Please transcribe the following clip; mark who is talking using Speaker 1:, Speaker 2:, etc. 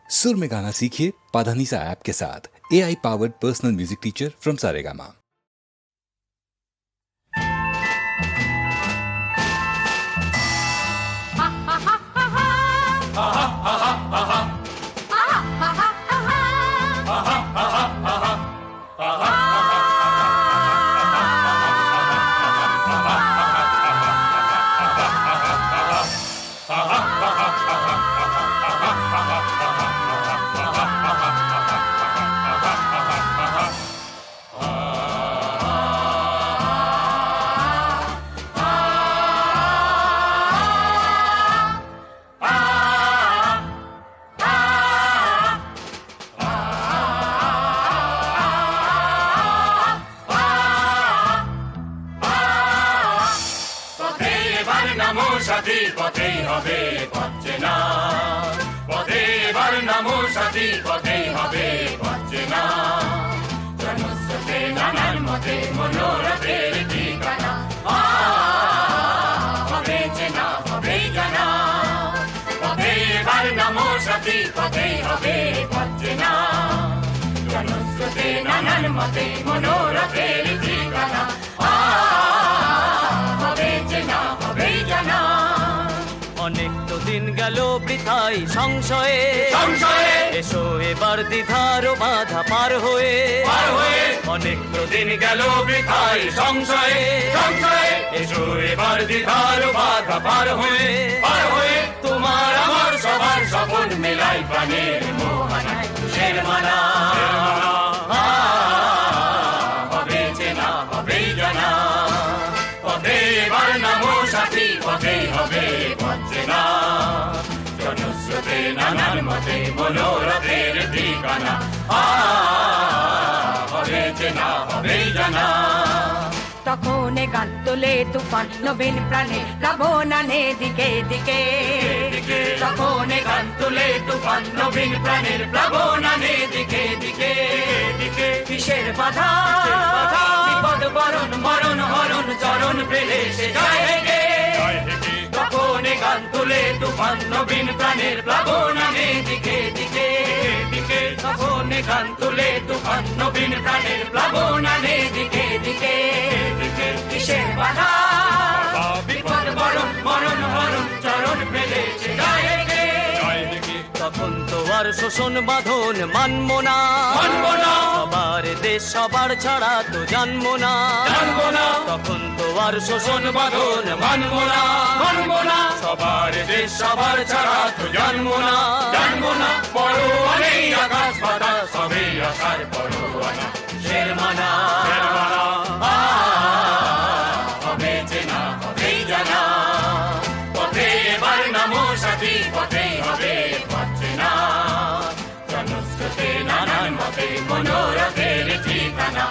Speaker 1: सुर में गाना सीखिए पाधानीसा ऐप के साथ। AI powered personal music teacher from Saregama.
Speaker 2: সাথী পথেই হবে পাচ্ছে না, পথে এবার নামো সাথী পথেই হবে পাচ্ছে না। জনস্রোতে নানান মতে মনোরথের ঠিকানা, হবে চেনা হবেই জানা। পথে এবার নামো সাথী পথেই হবে পাচ্ছে না। জনস্রোতে নানান মতে মনোরথের ঠিকানা, হবে চেনা হবেই জানা।
Speaker 3: অনেক তো দিন গেল বৃথাই সংশয়ে, এসো এবার দ্বিধার বাধা পার হয়ে।
Speaker 2: অনেক তো দিন গেল বৃথাই সংশয়ে, এসো এবার দ্বিধার বাধা পার হয়ে। তোমার আমার সবার স্বপন মেলাই প্রাণের মোহনায় তুষের মালা, হবে চেনা হবেই জানা। পথে এবার নামো সাথী পথেই হবে পাচ্ছে না। জনস্রোতে নানান মতে মনোরথের ঠিকানা, হবে চেনা হবেই জানা।
Speaker 4: তখন গান তোলে তুফান নবীন প্রাণে প্লাবনানে দিকে দিকে।
Speaker 2: তখন গান তোলে তুফান নবীন প্রাণের প্লাবনানে দিকে দিকে।
Speaker 4: কিসের বাধা
Speaker 2: বিপদ বরণ মরণ হরণ চরণ পেলে সে যায় হেগে। তখন গান তোলে তুফান নবীন প্রাণের প্লাবনানে দিকে দিকে। তখন গান তোলে তুফান নবীন প্রাণের প্লাবনানে দিকে দিকে। কিসের বাধা বিপদ বরণ মরণ হরণ চরণ পেলে সে যায় হেগে।
Speaker 3: তখন তো আর শোষণ বাঁধন মানব না, সবার দেশ সবার ছাড়া তো জানবো না।
Speaker 2: তখন তো আর শোষণ বাঁধন মানব না, সবার দেশ সবার ছাড়া তো জানবো না। পরোয়ানে আকাশ বাতাস সবে আকার পরোয়ানা শের মানা। হবে চেনা হবেই জানা। পথে এবার নামো সাথী পথেই হবে পাচ্ছে না। জনস্রোতে নানান মতে মনোরথের ঠিকানা,